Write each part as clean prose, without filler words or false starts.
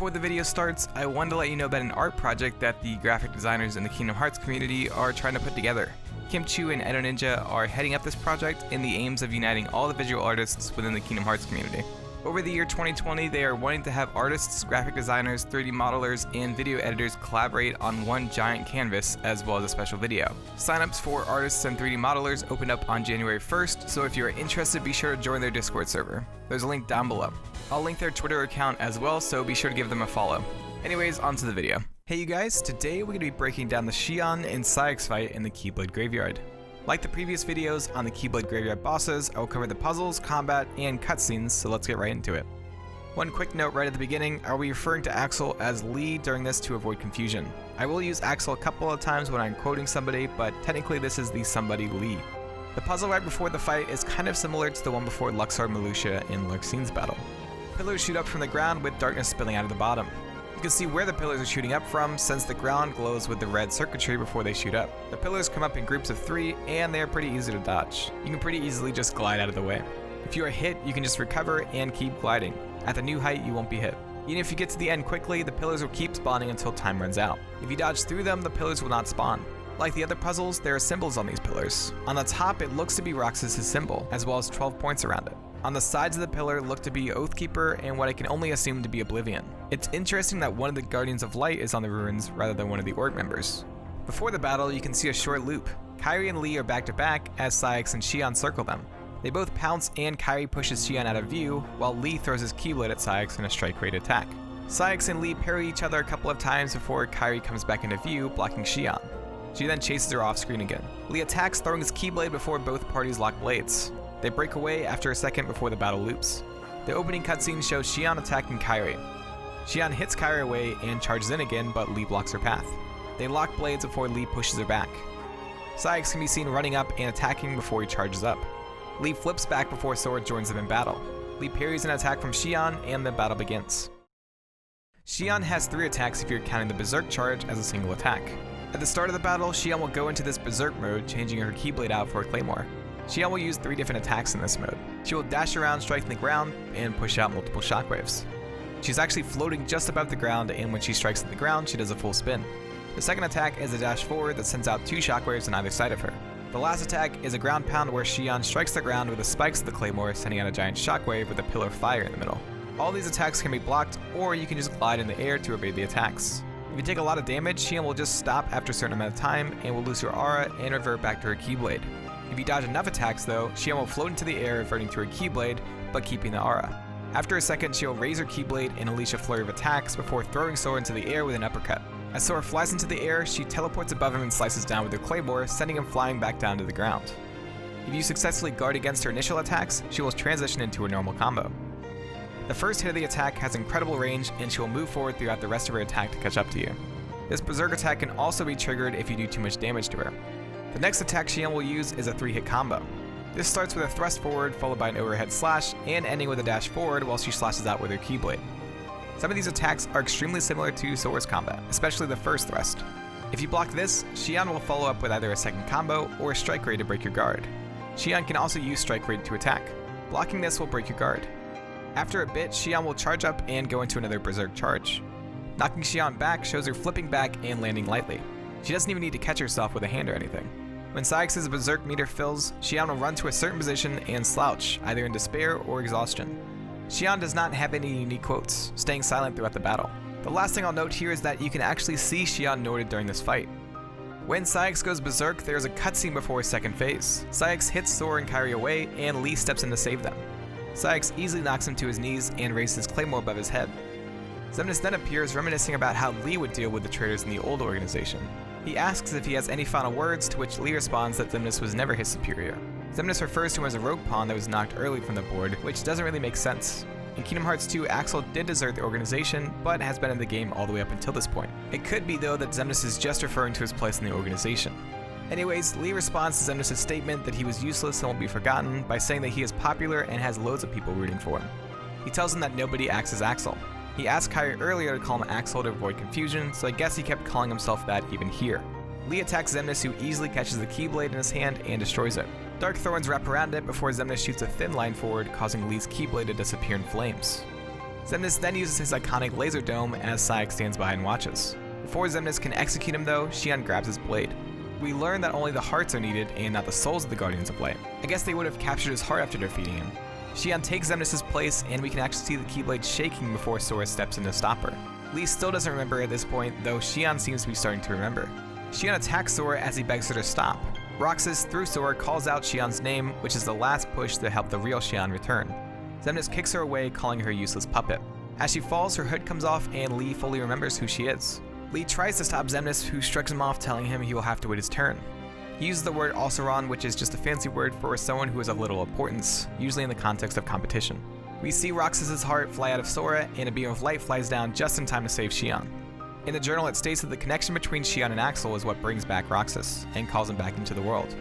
Before the video starts, I wanted to let you know about an art project that the graphic designers in the Kingdom Hearts community are trying to put together. Kim Chu and Edo Ninja are heading up this project in the aims of uniting all the visual artists within the Kingdom Hearts community. Over the year 2020, they are wanting to have artists, graphic designers, 3D modelers, and video editors collaborate on one giant canvas as well as a special video. Signups for artists and 3D modelers opened up on January 1st, so if you are interested, be sure to join their Discord server. There's a link down below. I'll link their Twitter account as well, so be sure to give them a follow. Anyways, on to the video. Hey you guys, today we're going to be breaking down the Xion and Saix fight in the Keyblade Graveyard. Like the previous videos on the Keyblade Graveyard bosses, I will cover the puzzles, combat, and cutscenes, so let's get right into it. One quick note right at the beginning, I'll be referring to Axel as Lee during this to avoid confusion. I will use Axel a couple of times when I'm quoting somebody, but technically this is the somebody Lee. The puzzle right before the fight is kind of similar to the one before Luxor Malusia in Larxine's battle. Pillars shoot up from the ground with darkness spilling out of the bottom. You can see where the pillars are shooting up from since the ground glows with the red circuitry before they shoot up. The pillars come up in groups of 3 and they are pretty easy to dodge. You can pretty easily just glide out of the way. If you are hit, you can just recover and keep gliding. At the new height, you won't be hit. Even if you get to the end quickly, the pillars will keep spawning until time runs out. If you dodge through them, the pillars will not spawn. Like the other puzzles, there are symbols on these pillars. On the top, it looks to be Roxas' symbol, as well as 12 points around it. On the sides of the pillar look to be Oathkeeper and what I can only assume to be Oblivion. It's interesting that one of the Guardians of Light is on the ruins rather than one of the Orc members. Before the battle, you can see a short loop. Kairi and Lee are back to back as Saix and Xion circle them. They both pounce and Kairi pushes Xion out of view, while Lee throws his Keyblade at Saix in a strike rate attack. Saix and Lee parry each other a couple of times before Kairi comes back into view, blocking Xion. She then chases her off screen again. Lee attacks, throwing his Keyblade before both parties lock blades. They break away after a second before the battle loops. The opening cutscene shows Xion attacking Kairi. Xion hits Kairi away and charges in again, but Lee blocks her path. They lock blades before Lee pushes her back. Saix can be seen running up and attacking before he charges up. Lee flips back before Sora joins them in battle. Lee parries an attack from Xion and the battle begins. Xion has 3 attacks if you're counting the Berserk charge as a single attack. At the start of the battle, Xion will go into this Berserk mode, changing her Keyblade out for a Claymore. Xion will use 3 different attacks in this mode. She will dash around, striking the ground, and push out multiple shockwaves. She's actually floating just above the ground, and when she strikes at the ground, she does a full spin. The second attack is a dash forward that sends out 2 shockwaves on either side of her. The last attack is a ground pound where Xion strikes the ground with the spikes of the Claymore, sending out a giant shockwave with a pillar of fire in the middle. All these attacks can be blocked, or you can just glide in the air to evade the attacks. If you take a lot of damage, Xion will just stop after a certain amount of time and will lose her aura and revert back to her Keyblade. If you dodge enough attacks though, Xion will float into the air reverting to her Keyblade, but keeping the aura. After a second, she will raise her Keyblade and unleash a flurry of attacks before throwing Sora into the air with an uppercut. As Sora flies into the air, she teleports above him and slices down with her Claymore, sending him flying back down to the ground. If you successfully guard against her initial attacks, she will transition into a normal combo. The first hit of the attack has incredible range, and she will move forward throughout the rest of her attack to catch up to you. This Berserk attack can also be triggered if you do too much damage to her. The next attack Xion will use is a 3-hit combo. This starts with a thrust forward followed by an overhead slash and ending with a dash forward while she slashes out with her Keyblade. Some of these attacks are extremely similar to Sora's combat, especially the first thrust. If you block this, Xion will follow up with either a second combo or a strike rate to break your guard. Xion can also use strike rate to attack. Blocking this will break your guard. After a bit, Xion will charge up and go into another Berserk charge. Knocking Xion back shows her flipping back and landing lightly. She doesn't even need to catch herself with a hand or anything. When Saix's Berserk meter fills, Xion will run to a certain position and slouch, either in despair or exhaustion. Xion does not have any unique quotes, staying silent throughout the battle. The last thing I'll note here is that you can actually see Xion noted during this fight. When Saix goes Berserk, there is a cutscene before his second phase. Saix hits Sora and Kairi away, and Lee steps in to save them. Saix easily knocks him to his knees and raises his Claymore above his head. Xemnas then appears, reminiscing about how Lee would deal with the traitors in the old organization. He asks if he has any final words, to which Lee responds that Xemnas was never his superior. Xemnas refers to him as a rogue pawn that was knocked early from the board, which doesn't really make sense. In Kingdom Hearts 2, Axel did desert the organization, but has been in the game all the way up until this point. It could be though that Xemnas is just referring to his place in the organization. Anyways, Lee responds to Xemnas' statement that he was useless and won't be forgotten by saying that he is popular and has loads of people rooting for him. He tells him that nobody acts as Axel. He asked Kairi earlier to call him Axel to avoid confusion, so I guess he kept calling himself that even here. Lee attacks Xemnas, who easily catches the Keyblade in his hand and destroys it. Dark Thorns wrap around it before Xemnas shoots a thin line forward, causing Lee's Keyblade to disappear in flames. Xemnas then uses his iconic laser dome as Saix stands by and watches. Before Xemnas can execute him though, Xion grabs his blade. We learn that only the hearts are needed and not the souls of the Guardians of Light. I guess they would have captured his heart after defeating him. Xion takes Xemnas' place and we can actually see the Keyblade shaking before Sora steps in to stop her. Lee still doesn't remember at this point, though Xion seems to be starting to remember. Xion attacks Sora as he begs her to stop. Roxas, through Sora, calls out Xion's name, which is the last push to help the real Xion return. Xemnas kicks her away, calling her a useless puppet. As she falls, her hood comes off and Lee fully remembers who she is. Lee tries to stop Xemnas, who shrugs him off, telling him he will have to wait his turn. He uses the word Alceron, which is just a fancy word for someone who is of little importance, usually in the context of competition. We see Roxas' heart fly out of Sora, and a beam of light flies down just in time to save Xion. In the journal, it states that the connection between Xion and Axel is what brings back Roxas, and calls him back into the world.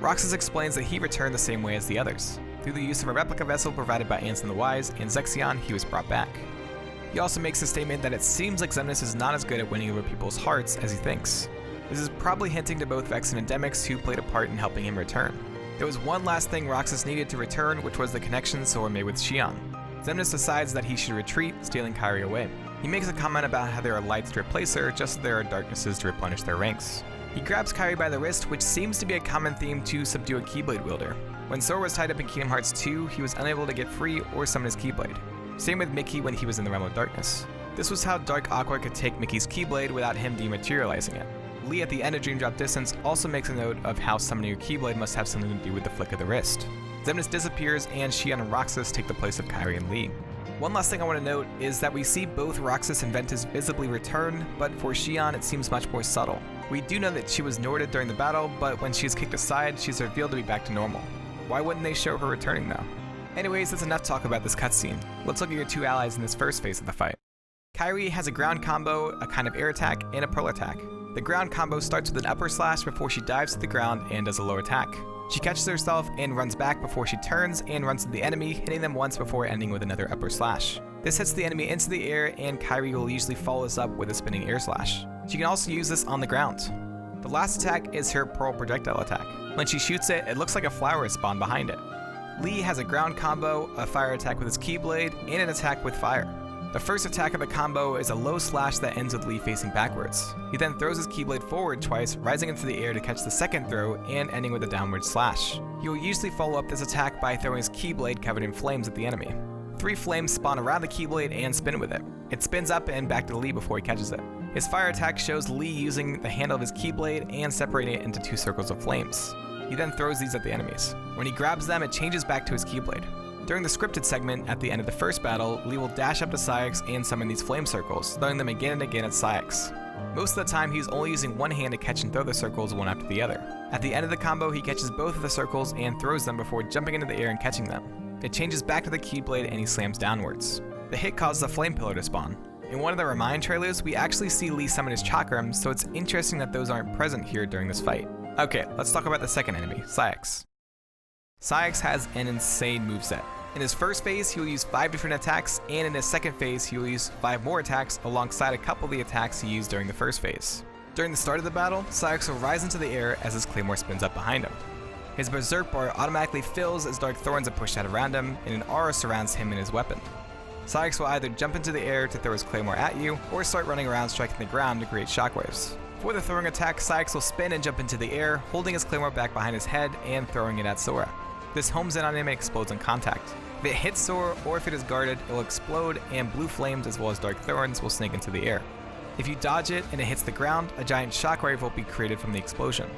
Roxas explains that he returned the same way as the others. Through the use of a replica vessel provided by Ansem the Wise and Zexion, he was brought back. He also makes the statement that it seems like Xemnas is not as good at winning over people's hearts as he thinks. This is probably hinting to both Vex and Endemics, who played a part in helping him return. There was one last thing Roxas needed to return, which was the connection Sora made with Xion. Xemnas decides that he should retreat, stealing Kairi away. He makes a comment about how there are lights to replace her, just as there are darknesses to replenish their ranks. He grabs Kairi by the wrist, which seems to be a common theme to subdue a Keyblade wielder. When Sora was tied up in Kingdom Hearts 2, he was unable to get free or summon his Keyblade. Same with Mickey when he was in the Realm of Darkness. This was how Dark Aqua could take Mickey's Keyblade without him dematerializing it. Lee at the end of Dream Drop Distance also makes a note of how summoning your Keyblade must have something to do with the flick of the wrist. Xemnas disappears and Xion and Roxas take the place of Kairi and Lee. One last thing I want to note is that we see both Roxas and Ventus visibly return, but for Xion it seems much more subtle. We do know that she was Norded during the battle, but when she is kicked aside, she's revealed to be back to normal. Why wouldn't they show her returning though? Anyways, that's enough talk about this cutscene. Let's look at your two allies in this first phase of the fight. Kairi has a ground combo, a kind of air attack, and a pearl attack. The ground combo starts with an upper slash before she dives to the ground and does a low attack. She catches herself and runs back before she turns and runs to the enemy, hitting them once before ending with another upper slash. This hits the enemy into the air, and Kairi will usually follow this up with a spinning air slash. She can also use this on the ground. The last attack is her pearl projectile attack. When she shoots it, it looks like a flower is spawned behind it. Lee has a ground combo, a fire attack with his Keyblade, and an attack with fire. The first attack of the combo is a low slash that ends with Lee facing backwards. He then throws his Keyblade forward twice, rising into the air to catch the second throw, and ending with a downward slash. He will usually follow up this attack by throwing his Keyblade covered in flames at the enemy. 3 flames spawn around the Keyblade and spin with it. It spins up and back to Lee before he catches it. His fire attack shows Lee using the handle of his Keyblade and separating it into 2 circles of flames. He then throws these at the enemies. When he grabs them, it changes back to his Keyblade. During the scripted segment, at the end of the first battle, Lee will dash up to Saix and summon these flame circles, throwing them again and again at Saix. Most of the time, he's only using one hand to catch and throw the circles one after the other. At the end of the combo, he catches both of the circles and throws them before jumping into the air and catching them. It changes back to the Keyblade and he slams downwards. The hit causes a flame pillar to spawn. In one of the Remind trailers, we actually see Lee summon his Chakrams, so it's interesting that those aren't present here during this fight. Okay, let's talk about the second enemy, Saix. Saix has an insane moveset. In his first phase, he will use 5 different attacks, and in his second phase, he will use 5 more attacks alongside a couple of the attacks he used during the first phase. During the start of the battle, Saix will rise into the air as his claymore spins up behind him. His berserk bar automatically fills as dark thorns are pushed out around him, and an aura surrounds him and his weapon. Saix will either jump into the air to throw his claymore at you, or start running around striking the ground to create shockwaves. For the throwing attack, Saix will spin and jump into the air, holding his claymore back behind his head and throwing it at Sora. This homes in on him and explodes on contact. If it hits Sora or if it is guarded, it will explode and blue flames as well as dark thorns will snake into the air. If you dodge it and it hits the ground, a giant shockwave will be created from the explosion.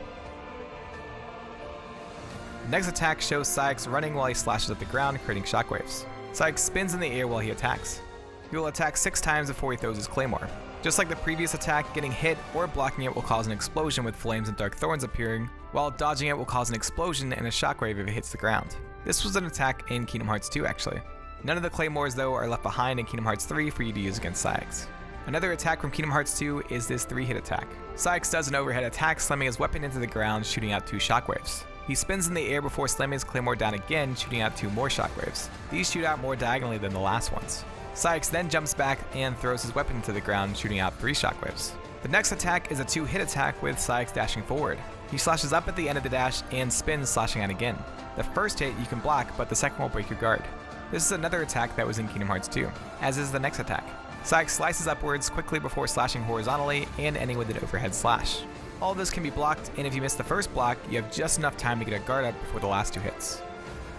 The next attack shows Saix running while he slashes at the ground, creating shockwaves. Saix spins in the air while he attacks. He will attack 6 times before he throws his claymore. Just like the previous attack, getting hit or blocking it will cause an explosion with flames and dark thorns appearing, while dodging it will cause an explosion and a shockwave if it hits the ground. This was an attack in Kingdom Hearts 2 actually. None of the claymores though are left behind in Kingdom Hearts 3 for you to use against Saix. Another attack from Kingdom Hearts 2 is this 3-hit attack. Saix does an overhead attack, slamming his weapon into the ground, shooting out 2 shockwaves. He spins in the air before slamming his claymore down again, shooting out 2 more shockwaves. These shoot out more diagonally than the last ones. Saix then jumps back and throws his weapon into the ground, shooting out 3 shockwaves. The next attack is a 2-hit attack with Saix dashing forward. He slashes up at the end of the dash and spins, slashing out again. The first hit you can block, but the second will break your guard. This is another attack that was in Kingdom Hearts 2, as is the next attack. Saix slices upwards quickly before slashing horizontally and ending with an overhead slash. All of this can be blocked, and if you miss the first block, you have just enough time to get a guard up before the last 2 hits.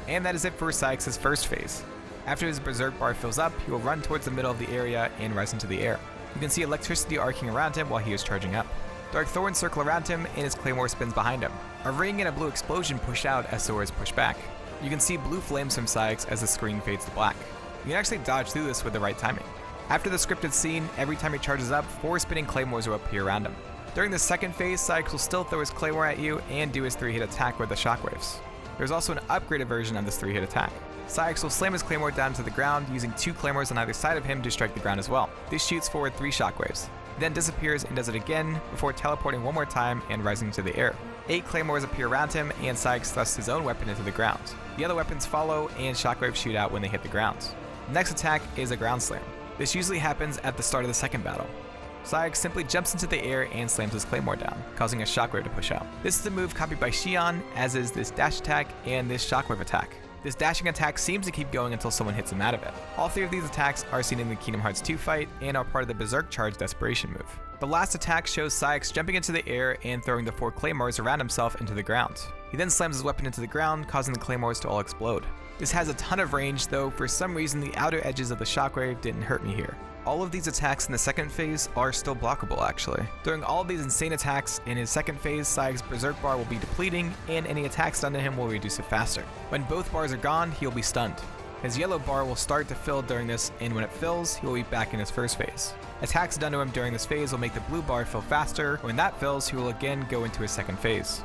And that is it for Saix's first phase. After his Berserk bar fills up, he will run towards the middle of the area and rise into the air. You can see electricity arcing around him while he is charging up. Dark thorns circle around him, and his claymore spins behind him. A ring and a blue explosion push out as Sora is pushed back. You can see blue flames from Saix as the screen fades to black. You can actually dodge through this with the right timing. After the scripted scene, every time he charges up, 4 spinning claymores will appear around him. During the second phase, Saix will still throw his claymore at you and do his 3-hit attack with the shockwaves. There's also an upgraded version of this 3-hit attack. Saix will slam his claymore down to the ground using 2 claymores on either side of him to strike the ground as well. This shoots forward 3 shockwaves. He then disappears and does it again before teleporting one more time and rising into the air. 8 claymores appear around him and Saix thrusts his own weapon into the ground. The other weapons follow and shockwaves shoot out when they hit the ground. The next attack is a ground slam. This usually happens at the start of the second battle. Saix simply jumps into the air and slams his claymore down, causing a shockwave to push out. This is the move copied by Xion, as is this dash attack and this shockwave attack. This dashing attack seems to keep going until someone hits him out of it. All 3 of these attacks are seen in the Kingdom Hearts 2 fight and are part of the Berserk Charge Desperation move. The last attack shows Saix jumping into the air and throwing the 4 claymores around himself into the ground. He then slams his weapon into the ground, causing the claymores to all explode. This has a ton of range, though for some reason the outer edges of the shockwave didn't hurt me here. All of these attacks in the second phase are still blockable actually. During all of these insane attacks in his second phase, Saix's Berserk bar will be depleting and any attacks done to him will reduce it faster. When both bars are gone, he'll be stunned. His yellow bar will start to fill during this, and when it fills, he will be back in his first phase. Attacks done to him during this phase will make the blue bar fill faster. When that fills, he will again go into his second phase.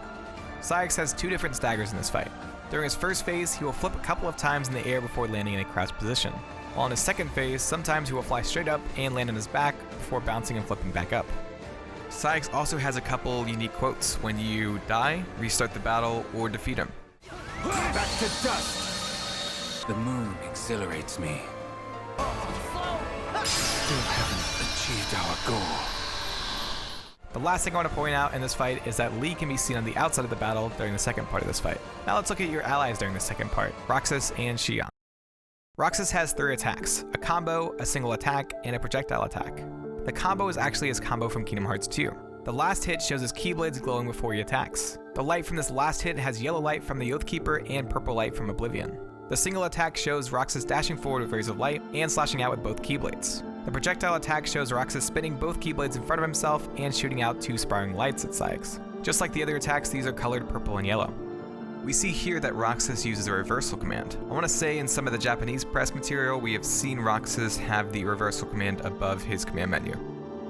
Saix has 2 different staggers in this fight. During his first phase, he will flip a couple of times in the air before landing in a crouched position. While in his second phase, sometimes he will fly straight up and land on his back before bouncing and flipping back up. Saix also has a couple unique quotes when you die, restart the battle, or defeat him. Back to dust! The moon exhilarates me. Still haven't achieved our goal. The last thing I want to point out in this fight is that Lee can be seen on the outside of the battle during the second part of this fight. Now let's look at your allies during the second part, Roxas and Xion. Roxas has 3 attacks, a combo, a single attack, and a projectile attack. The combo is actually his combo from Kingdom Hearts 2. The last hit shows his keyblades glowing before he attacks. The light from this last hit has yellow light from the Oathkeeper and purple light from Oblivion. The single attack shows Roxas dashing forward with rays of light and slashing out with both keyblades. The projectile attack shows Roxas spinning both keyblades in front of himself and shooting out 2 sparring lights at Saix. Just like the other attacks, these are colored purple and yellow. We see here that Roxas uses a reversal command. I want to say in some of the Japanese press material, we have seen Roxas have the reversal command above his command menu.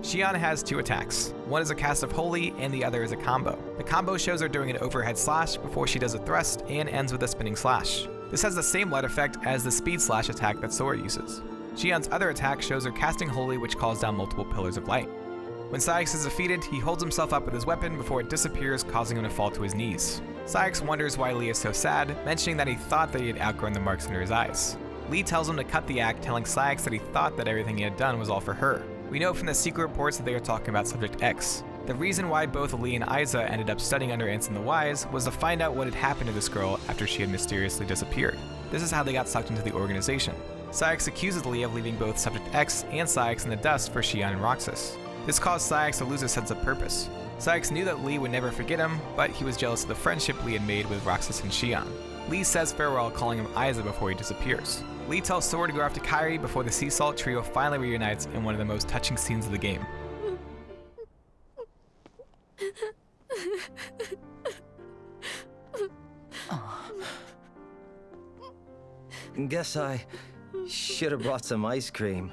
Xion has 2 attacks. One is a cast of Holy and the other is a combo. The combo shows her doing an overhead slash before she does a thrust and ends with a spinning slash. This has the same light effect as the speed slash attack that Sora uses. Xion's other attack shows her casting Holy, which calls down multiple pillars of light. When Saix is defeated, he holds himself up with his weapon before it disappears, causing him to fall to his knees. Saix wonders why Lee is so sad, mentioning that he thought that he had outgrown the marks under his eyes. Lee tells him to cut the act, telling Saix that he thought that everything he had done was all for her. We know from the secret reports that they are talking about Subject X. The reason why both Lee and Isa ended up studying under Ansem the Wise was to find out what had happened to this girl after she had mysteriously disappeared. This is how they got sucked into the organization. Saix accuses Lee of leaving both Subject X and Saix in the dust for Xion and Roxas. This caused Saix to lose his sense of purpose. Saix knew that Lee would never forget him, but he was jealous of the friendship Lee had made with Roxas and Xion. Lee says farewell, calling him Isa before he disappears. Lee tells Sora to go after Kairi before the Sea Salt trio finally reunites in one of the most touching scenes of the game. Guess I should have brought some ice cream.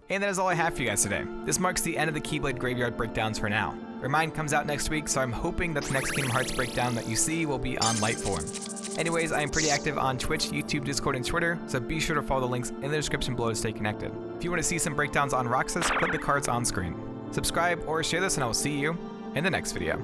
And that is all I have for you guys today. This marks the end of the Keyblade Graveyard breakdowns for now. Remind comes out next week, so I'm hoping that the next Kingdom Hearts breakdown that you see will be on light form. Anyways, I am pretty active on Twitch, YouTube, Discord, and Twitter, so be sure to follow the links in the description below to stay connected. If you want to see some breakdowns on Roxas, click the cards on screen. Subscribe or share this, and I will see you in the next video.